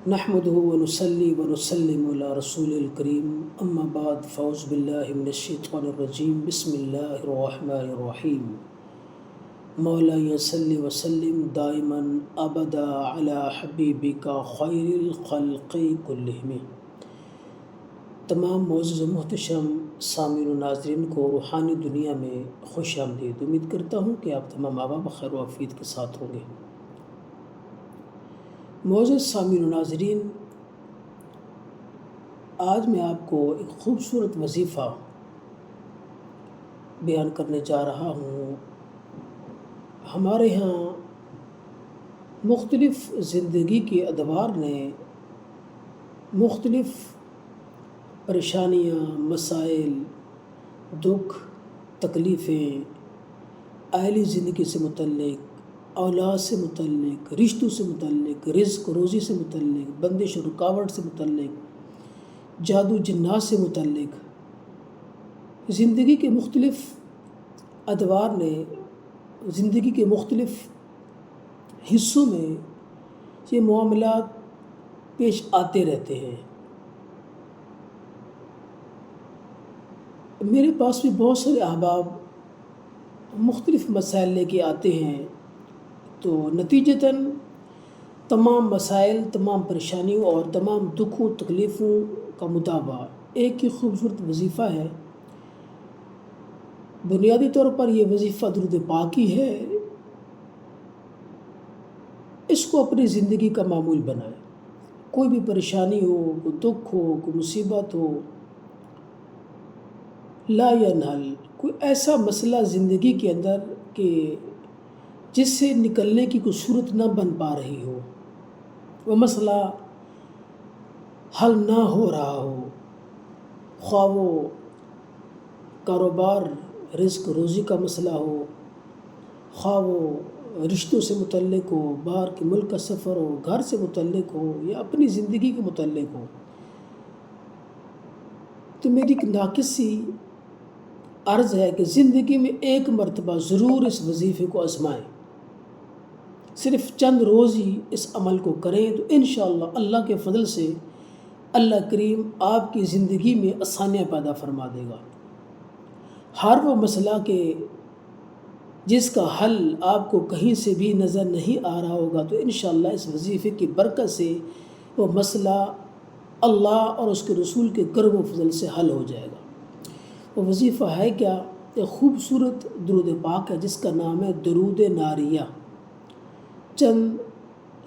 نحمده ونصلي ونسلم على رسول الكريم اما بعد فاعوذ باللہ من الشیطان الرجیم بسم اللہ الرحمن الرحیم مولاي صلی وسلم دائما ابدا علی حبیبک خیر الخلق کلہم۔ تمام معزز و محتشم سامعین و ناظرین کو روحانی دنیا میں خوش آمدید۔ امید کرتا ہوں کہ آپ تمام احباب خیر و عافیت کے ساتھ ہوں گے۔ معزز سامعین و ناظرین، آج میں آپ کو ایک خوبصورت وظیفہ بیان کرنے جا رہا ہوں۔ ہمارے ہاں مختلف زندگی کے ادوار نے مختلف پریشانیاں، مسائل، دکھ، تکلیفیں، اہلی زندگی سے متعلق، اولاد سے متعلق، رشتوں سے متعلق، رزق روزی سے متعلق، بندش و رکاوٹ سے متعلق، جادو جنات سے متعلق، زندگی کے مختلف ادوار نے زندگی کے مختلف حصوں میں یہ معاملات پیش آتے رہتے ہیں۔ میرے پاس بھی بہت سارے احباب مختلف مسائل لے کے آتے ہیں، تو نتیجتاً تمام مسائل، تمام پریشانیوں اور تمام دکھوں تکلیفوں کا مطالبہ ایک ہی خوبصورت وظیفہ ہے۔ بنیادی طور پر یہ وظیفہ درود پاک ہی ہے۔ اس کو اپنی زندگی کا معمول بنائیں۔ کوئی بھی پریشانی ہو، کوئی دکھ ہو، کوئی مصیبت ہو، لا ینحل، کوئی ایسا مسئلہ زندگی کے اندر کہ جس سے نکلنے کی کوئی صورت نہ بن پا رہی ہو، وہ مسئلہ حل نہ ہو رہا ہو، خواہ وہ کاروبار، رزق روزی کا مسئلہ ہو، خواہ وہ رشتوں سے متعلق ہو، باہر کے ملک کا سفر ہو، گھر سے متعلق ہو یا اپنی زندگی کے متعلق ہو، تو میری ایک ناقصی عرض ہے کہ زندگی میں ایک مرتبہ ضرور اس وظیفے کو آزمائیں۔ صرف چند روز ہی اس عمل کو کریں تو انشاءاللہ اللہ کے فضل سے اللہ کریم آپ کی زندگی میں آسانیاں پیدا فرما دے گا۔ ہر وہ مسئلہ کہ جس کا حل آپ کو کہیں سے بھی نظر نہیں آ رہا ہوگا، تو انشاءاللہ اس وظیفے کی برکت سے وہ مسئلہ اللہ اور اس کے رسول کے کرم و فضل سے حل ہو جائے گا۔ وہ وظیفہ ہے کیا؟ ایک خوبصورت درود پاک ہے جس کا نام ہے درود ناریہ۔ چند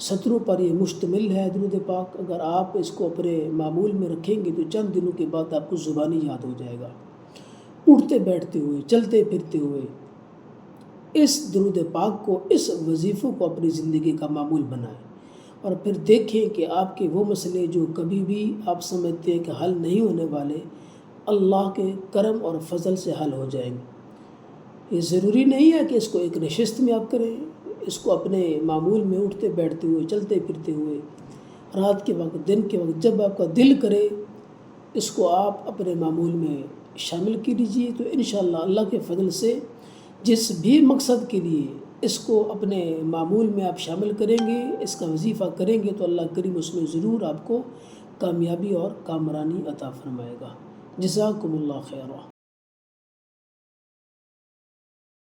سطروں پر یہ مشتمل ہے درود پاک۔ اگر آپ اس کو اپنے معمول میں رکھیں گے تو چند دنوں کے بعد آپ کو زبانی یاد ہو جائے گا۔ اٹھتے بیٹھتے ہوئے، چلتے پھرتے ہوئے اس درود پاک کو، اس وظیفوں کو اپنی زندگی کا معمول بنائیں، اور پھر دیکھیں کہ آپ کے وہ مسئلے جو کبھی بھی آپ سمجھتے ہیں کہ حل نہیں ہونے والے، اللہ کے کرم اور فضل سے حل ہو جائیں گے۔ یہ ضروری نہیں ہے کہ اس کو ایک نشست میں آپ کریں، اس کو اپنے معمول میں اٹھتے بیٹھتے ہوئے، چلتے پھرتے ہوئے، رات کے وقت، دن کے وقت، جب آپ کا دل کرے اس کو آپ اپنے معمول میں شامل کیجیے، تو انشاءاللہ اللہ کے فضل سے جس بھی مقصد کے لیے اس کو اپنے معمول میں آپ شامل کریں گے، اس کا وظیفہ کریں گے، تو اللہ کریم اس میں ضرور آپ کو کامیابی اور کامرانی عطا فرمائے گا۔ جزاکم اللہ خیرہ۔